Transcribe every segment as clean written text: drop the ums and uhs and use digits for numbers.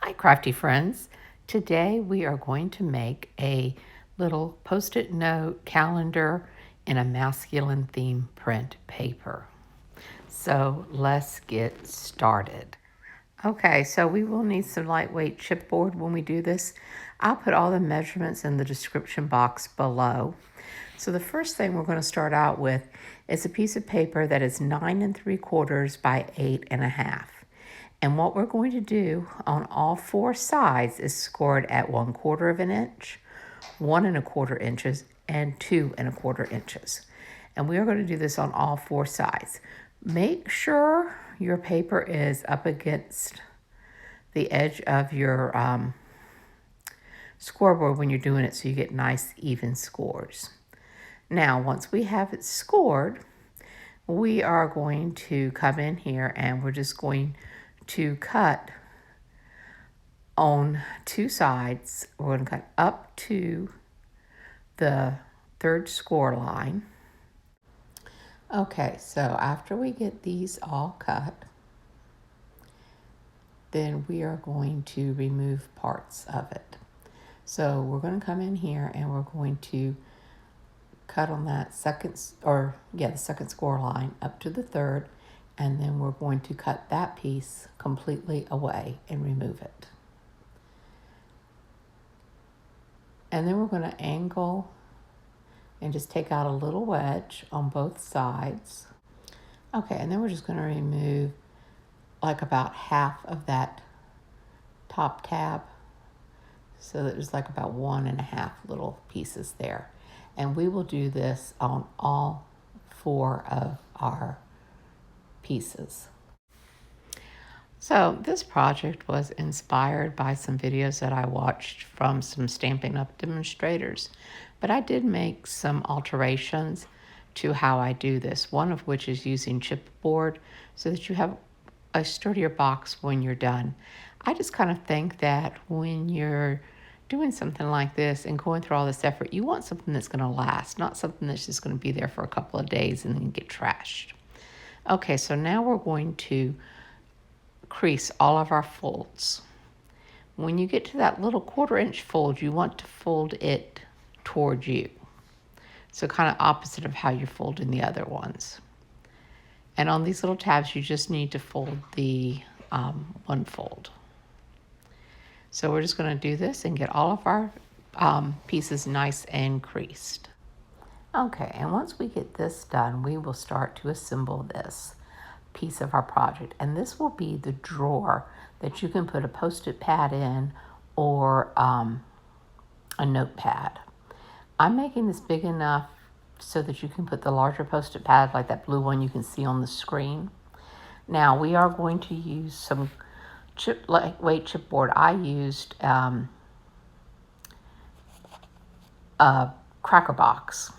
Hi, crafty friends. Today we are going to make a little post-it note calendar in a masculine theme print paper. So let's get started. Okay, so we will need some lightweight chipboard when we do this. I'll put all the measurements in the description box below. So the first thing we're going to start out with is a piece of paper that is 9 3/4 by 8 1/2. And what we're going to do on all four sides is score it at 1/4 of an inch, 1 1/4 inches, and 2 1/4 inches. And we are going to do this on all four sides. Make sure your paper is up against the edge of your scoreboard when you're doing it so you get nice even scores. Now, once we have it scored, we are going to come in here and we're just going to cut on two sides. We're going to cut up to the third score line. Okay, so after we get these all cut, then we are going to remove parts of it. So we're going to come in here and we're going to cut on that the second score line up to the third, and then we're going to cut that piece completely away and remove it. And then we're going to angle and just take out a little wedge on both sides. Okay, and then we're just going to remove like about half of that top tab so that there's like about 1 1/2 little pieces there. And we will do this on all four of our pieces. So this project was inspired by some videos that I watched from some Stampin' Up! Demonstrators, but I did make some alterations to how I do this, one of which is using chipboard so that you have a sturdier box when you're done. I just kind of think that when you're doing something like this and going through all this effort, you want something that's going to last, not something that's just going to be there for a couple of days and then get trashed. Okay, so now we're going to crease all of our folds. When you get to that little 1/4 inch fold, you want to fold it toward you. So kind of opposite of how you're folding the other ones. And on these little tabs, you just need to fold the one fold. So we're just going to do this and get all of our pieces nice and creased. Okay, and once we get this done, we will start to assemble this piece of our project. And this will be the drawer that you can put a Post-it pad in or a notepad. I'm making this big enough so that you can put the larger Post-it pad, like that blue one you can see on the screen. Now we are going to use some lightweight chipboard. I used a cracker box.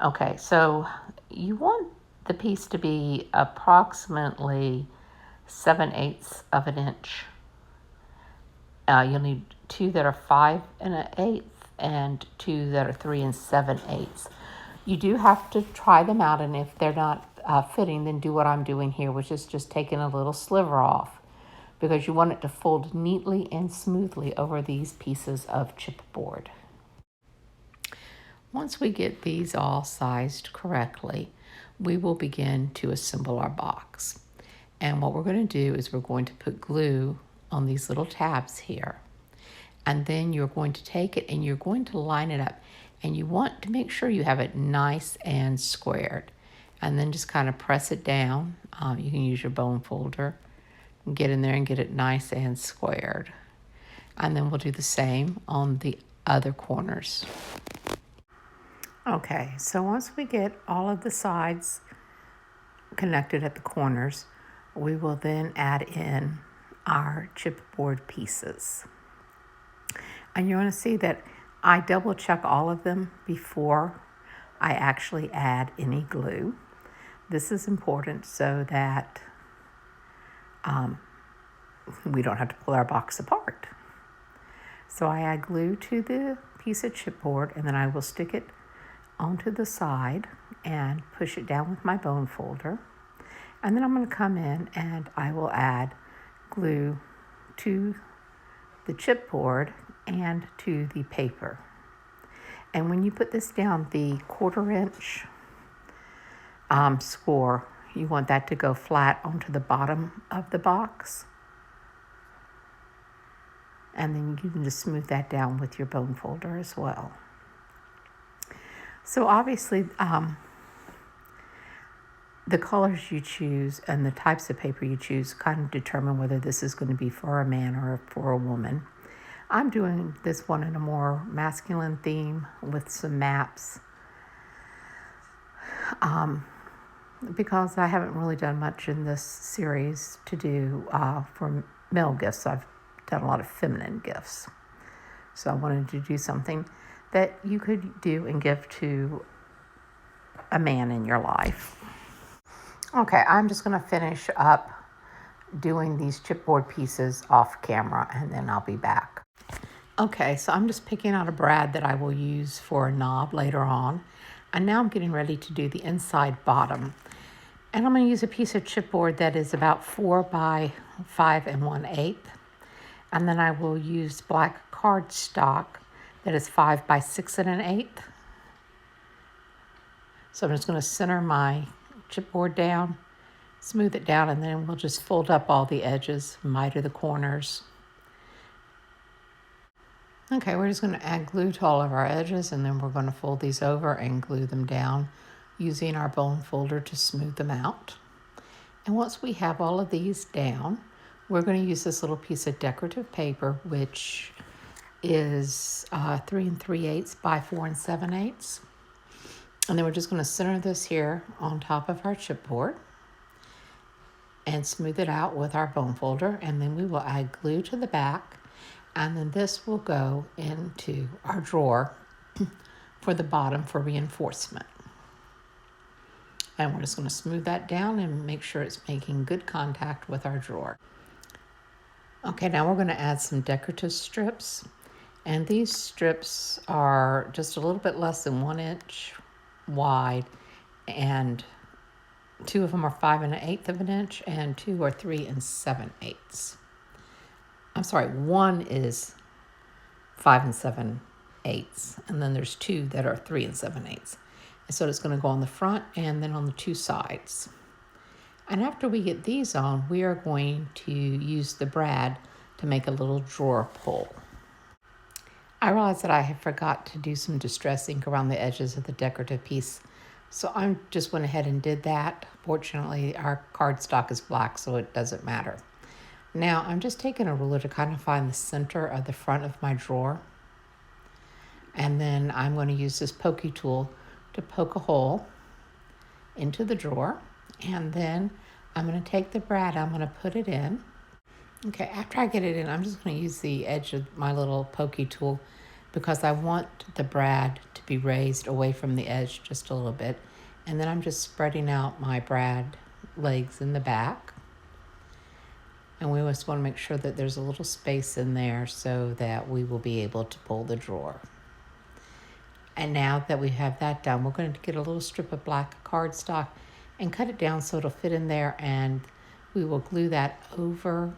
Okay, so you want the piece to be approximately 7/8 of an inch. You'll need two that are 5 1/8 and two that are 3 7/8. You do have to try them out, and if they're not fitting, then do what I'm doing here, which is just taking a little sliver off, because you want it to fold neatly and smoothly over these pieces of chipboard. Once we get these all sized correctly, we will begin to assemble our box. And what we're going to do is we're going to put glue on these little tabs here. And then you're going to take it and you're going to line it up. And you want to make sure you have it nice and squared. And then just kind of press it down. You can use your bone folder and get in there and get it nice and squared. And then we'll do the same on the other corners. Okay, so once we get all of the sides connected at the corners, we will then add in our chipboard pieces. And you're going to see that I double check all of them before I actually add any glue. This is important so that we don't have to pull our box apart. So I add glue to the piece of chipboard, and then I will stick it onto the side and push it down with my bone folder. And then I'm going to come in and I will add glue to the chipboard and to the paper. And when you put this down, the 1/4 inch score, you want that to go flat onto the bottom of the box. And then you can just smooth that down with your bone folder as well. So obviously, the colors you choose and the types of paper you choose kind of determine whether this is going to be for a man or for a woman. I'm doing this one in a more masculine theme with some maps, because I haven't really done much in this series to do for male gifts. I've done a lot of feminine gifts. So I wanted to do something that you could do and give to a man in your life. Okay, I'm just going to finish up doing these chipboard pieces off camera, and then I'll be back. Okay, so I'm just picking out a brad that I will use for a knob later on. And now I'm getting ready to do the inside bottom. And I'm going to use a piece of chipboard that is about 4 by 5 1/8. And then I will use black cardstock that is 5 by 6 1/8. So I'm just going to center my chipboard down, smooth it down, and then we'll just fold up all the edges, miter the corners. Okay, we're just going to add glue to all of our edges, and then we're going to fold these over and glue them down using our bone folder to smooth them out. And once we have all of these down, we're going to use this little piece of decorative paper, which is 3 3/8 by 4 7/8. And then we're just going to center this here on top of our chipboard and smooth it out with our bone folder. And then we will add glue to the back. And then this will go into our drawer for the bottom for reinforcement. And we're just going to smooth that down and make sure it's making good contact with our drawer. Okay, now we're going to add some decorative strips. And these strips are just a little bit less than 1 inch wide, and 2 of them are 5 1/8 of an inch, and 2 are 3 7/8. I'm sorry, 1 is 5 7/8, and then there's 2 that are 3 7/8. And so it's going to go on the front and then on the 2 sides. And after we get these on, we are going to use the brad to make a little drawer pull. I realized that I had forgot to do some distress ink around the edges of the decorative piece, so I just went ahead and did that. Fortunately, our cardstock is black, so it doesn't matter. Now, I'm just taking a ruler to kind of find the center of the front of my drawer. And then I'm going to use this pokey tool to poke a hole into the drawer. And then I'm going to take the brad, I'm going to put it in. Okay, after I get it in, I'm just going to use the edge of my little pokey tool because I want the brad to be raised away from the edge just a little bit. And then I'm just spreading out my brad legs in the back. And we just want to make sure that there's a little space in there so that we will be able to pull the drawer. And now that we have that done, we're going to get a little strip of black cardstock and cut it down so it'll fit in there, and we will glue that over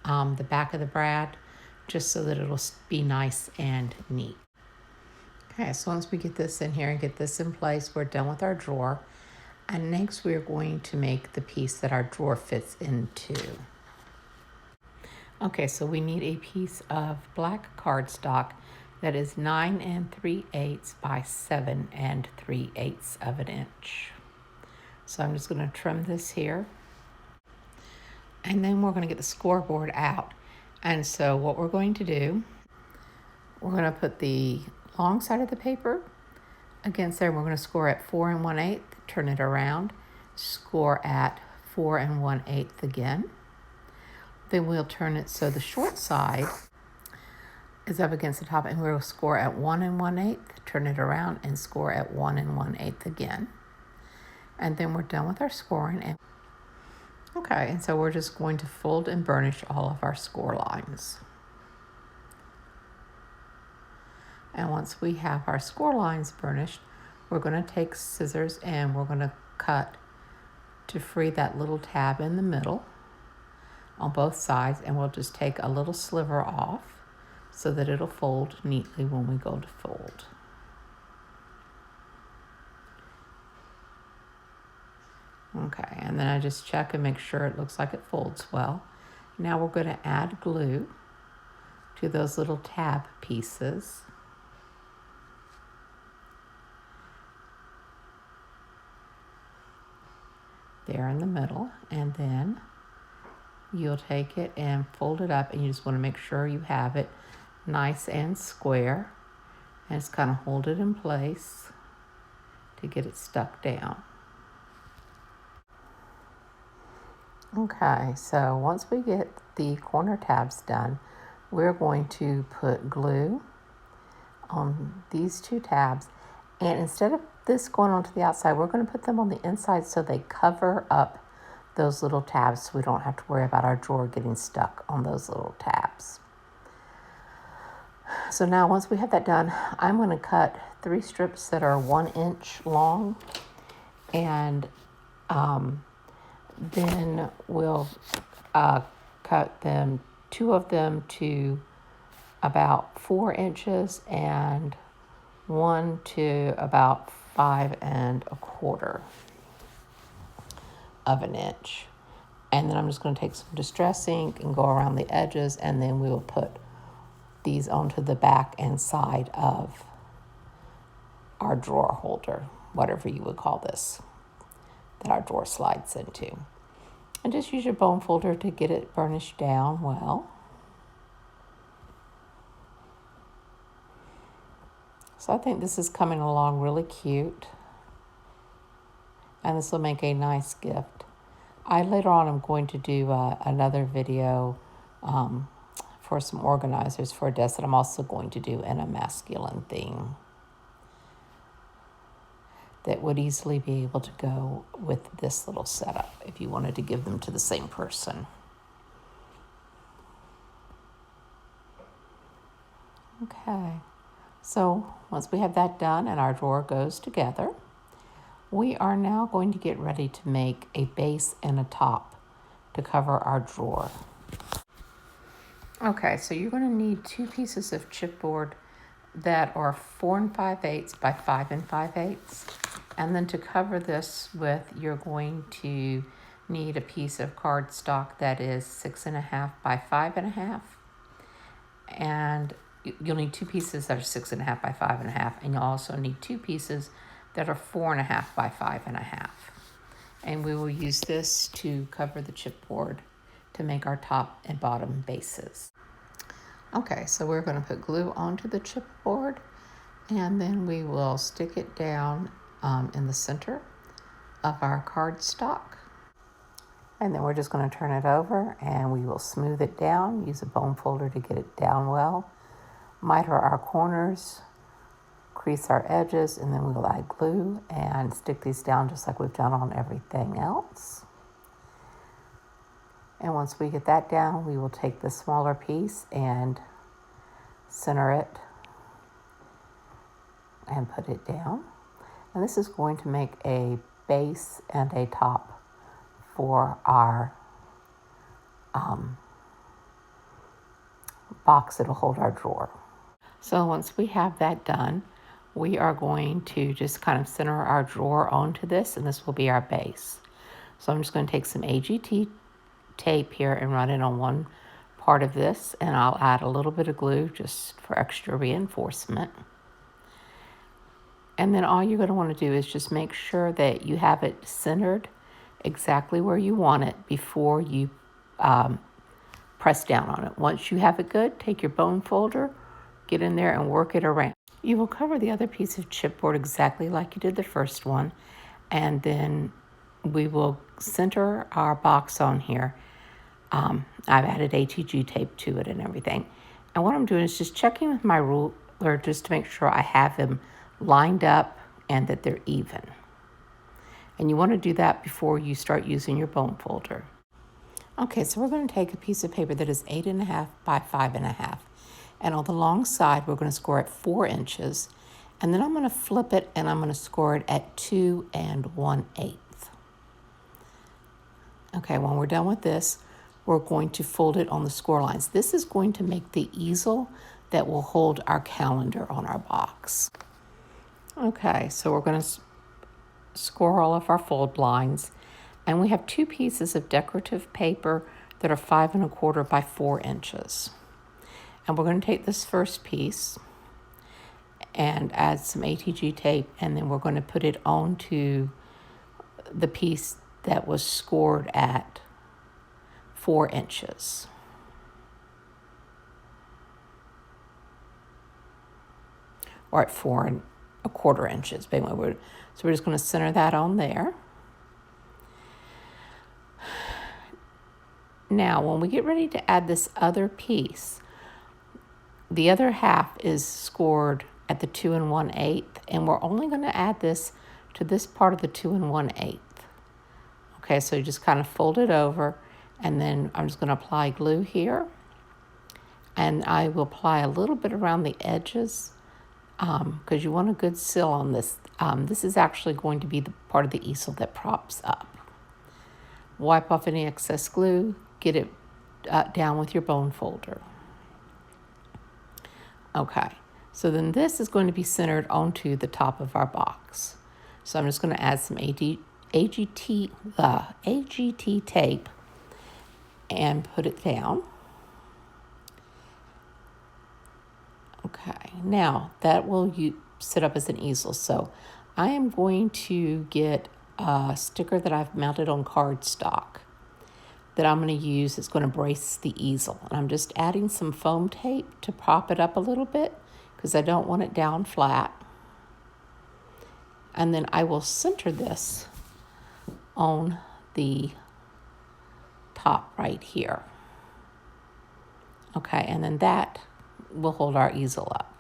the back of the brad just so that it'll be nice and neat. Okay, so once we get this in here and get this in place, we're done with our drawer. And next we're going to make the piece that our drawer fits into. Okay, so we need a piece of black cardstock that is 9 3/8 by 7 3/8 of an inch. So I'm just going to trim this here. And then we're going to get the scoreboard out. And so what we're going to do, we're going to put the long side of the paper against there. We're going to score at 4 1/8, turn it around, score at 4 1/8 again. Then we'll turn it so the short side is up against the top, and we'll score at 1 1/8, turn it around and score at 1 1/8 again. And then we're done with our scoring. Okay, and so we're just going to fold and burnish all of our score lines. And once we have our score lines burnished, we're going to take scissors and we're going to cut to free that little tab in the middle. on both sides, and we'll just take a little sliver off so that it'll fold neatly when we go to fold. Okay, and then I just check and make sure it looks like it folds well. Now we're going to add glue to those little tab pieces. There in the middle, and then you'll take it and fold it up, and you just want to make sure you have it nice and square, and just kind of hold it in place to get it stuck down. Okay, so once we get the corner tabs done, we're going to put glue on these two tabs, and instead of this going onto the outside, we're going to put them on the inside so they cover up those little tabs so we don't have to worry about our drawer getting stuck on those little tabs. So now once we have that done, I'm going to cut 3 strips that are 1 inch long, and then we'll cut them, 2 of them to about 4 inches and 1 to about 5 1/4 of an inch. And then I'm just going to take some Distress ink and go around the edges, and then we will put these onto the back and side of our drawer holder, whatever you would call this, that our drawer slides into. And just use your bone folder to get it burnished down well. So I think this is coming along really cute, and this will make a nice gift. Later on I'm going to do another video for some organizers for a desk that I'm also going to do in a masculine theme that would easily be able to go with this little setup if you wanted to give them to the same person. Okay, so once we have that done and our drawer goes together, we are now going to get ready to make a base and a top to cover our drawer. Okay, so you're going to need 2 pieces of chipboard that are 4 5/8 by 5 5/8. And then to cover this with, you're going to need a piece of cardstock that is 6 1/2 by 5 1/2. And you'll need 2 pieces that are 6 1/2 by 5 1/2. And you'll also need 2 pieces that are 4 1/2 by 5 1/2. And we will use this to cover the chipboard to make our top and bottom bases. Okay, so we're going to put glue onto the chipboard, and then we will stick it down in the center of our cardstock. And then we're just going to turn it over, and we will smooth it down, use a bone folder to get it down well, miter our corners, crease our edges, and then we'll add glue and stick these down just like we've done on everything else. And once we get that down, we will take the smaller piece and center it and put it down. And this is going to make a base and a top for our box that'll hold our drawer. So once we have that done, we are going to just kind of center our drawer onto this, and this will be our base. So I'm just going to take some AGT tape here and run it on one part of this, and I'll add a little bit of glue just for extra reinforcement. And then all you're going to want to do is just make sure that you have it centered exactly where you want it before you press down on it. Once you have it good, take your bone folder, get in there and work it around. You will cover the other piece of chipboard exactly like you did the first one, and then we will center our box on here. I've added ATG tape to it and everything. And what I'm doing is just checking with my ruler just to make sure I have them lined up and that they're even. And you want to do that before you start using your bone folder. Okay, so we're going to take a piece of paper that is 8 1/2 by 5 1/2. And on the long side, we're going to score it 4 inches. And then I'm going to flip it and I'm going to score it at 2 1/8. Okay, when we're done with this, we're going to fold it on the score lines. This is going to make the easel that will hold our calendar on our box. Okay, so we're going to score all of our fold lines, and we have 2 pieces of decorative paper that are 5 1/4 by 4 inches. And we're going to take this first piece and add some ATG tape, and then we're going to put it onto the piece that was scored at 4 inches. Or at 4 1/4 inches. But anyway, so we're just going to center that on there. Now, when we get ready to add this other piece, the other half is scored at the 2 1/8, and we're only going to add this to this part of the 2 1/8. Okay, so you just kind of fold it over, and then I'm just going to apply glue here, and I will apply a little bit around the edges because you want a good seal on this. This is actually going to be the part of the easel that props up. Wipe off any excess glue, get it down with your bone folder. Okay, so then this is going to be centered onto the top of our box. So I'm just going to add some AGT tape and put it down. Okay, now that will sit up as an easel. So I am going to get a sticker that I've mounted on cardstock that I'm going to use. It's going to brace the easel. And I'm just adding some foam tape to prop it up a little bit because I don't want it down flat. And then I will center this on the top right here. Okay, and then that will hold our easel up.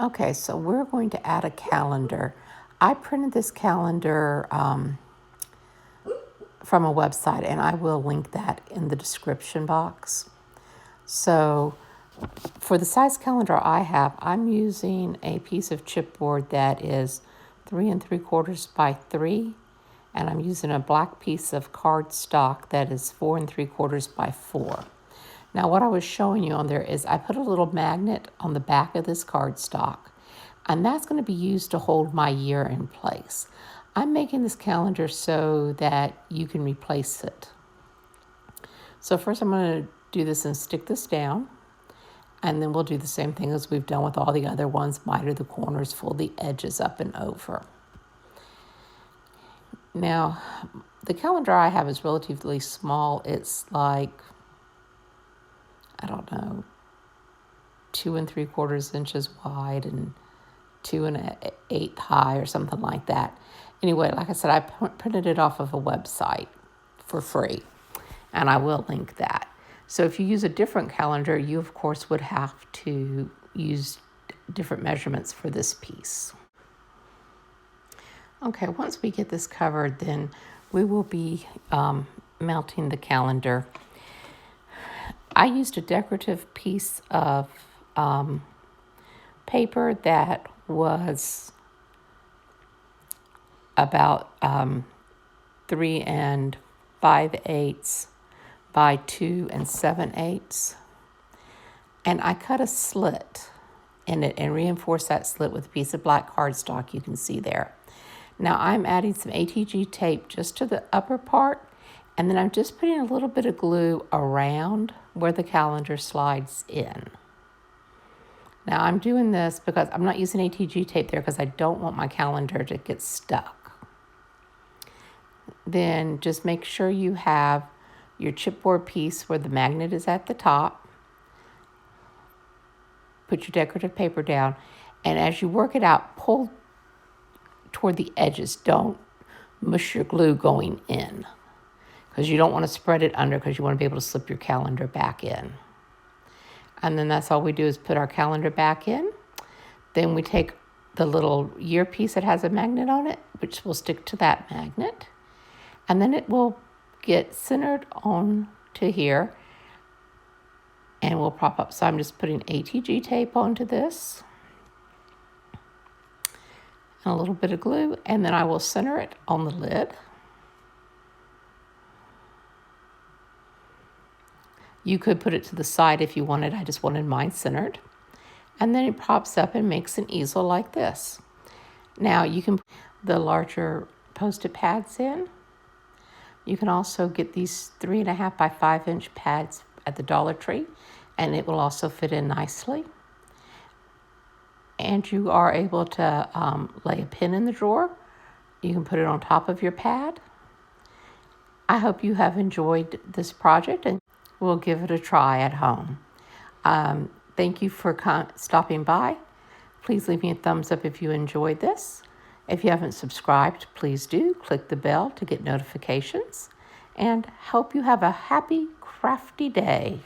Okay, so we're going to add a calendar. I printed this calendar from a website, and I will link that in the description box. So for the size calendar I have, I'm using a piece of chipboard that is 3 3/4 by 3, and I'm using a black piece of cardstock that is 4 3/4 by 4. Now what I was showing you on there is I put a little magnet on the back of this cardstock, and that's going to be used to hold my year in place. I'm making this calendar so that you can replace it. So first I'm going to do this and stick this down, and then we'll do the same thing as we've done with all the other ones. Miter the corners, fold the edges up and over. Now, the calendar I have is relatively small. It's like, I don't know, 2 3/4 inches wide and 2 1/8 high or something like that. Anyway, like I said, I printed it off of a website for free, and I will link that. So if you use a different calendar, you of course would have to use different measurements for this piece. Okay, once we get this covered, then we will be mounting the calendar. I used a decorative piece of paper that was about 3 5/8 by 2 7/8. And I cut a slit in it and reinforced that slit with a piece of black cardstock you can see there. Now I'm adding some ATG tape just to the upper part, and then I'm just putting a little bit of glue around where the calendar slides in. Now I'm doing this because I'm not using ATG tape there because I don't want my calendar to get stuck. Then just make sure you have your chipboard piece where the magnet is at the top. Put your decorative paper down, and as you work it out, pull toward the edges. Don't mush your glue going in because you don't want to spread it under because you want to be able to slip your calendar back in. And then that's all we do is put our calendar back in. Then we take the little year piece that has a magnet on it, which will stick to that magnet. And then it will get centered on to here and will prop up. So I'm just putting ATG tape onto this and a little bit of glue, and then I will center it on the lid. You could put it to the side if you wanted. I just wanted mine centered. And then it pops up and makes an easel like this. Now you can put the larger Post-it pads in. You can also get these 3.5 by 5-inch pads at the Dollar Tree, and it will also fit in nicely. And you are able to lay a pin in the drawer. You can put it on top of your pad. I hope you have enjoyed this project and will give it a try at home. Thank you for stopping by. Please leave me a thumbs up if you enjoyed this. If you haven't subscribed, please do. Click the bell to get notifications. And hope you have a happy, crafty day.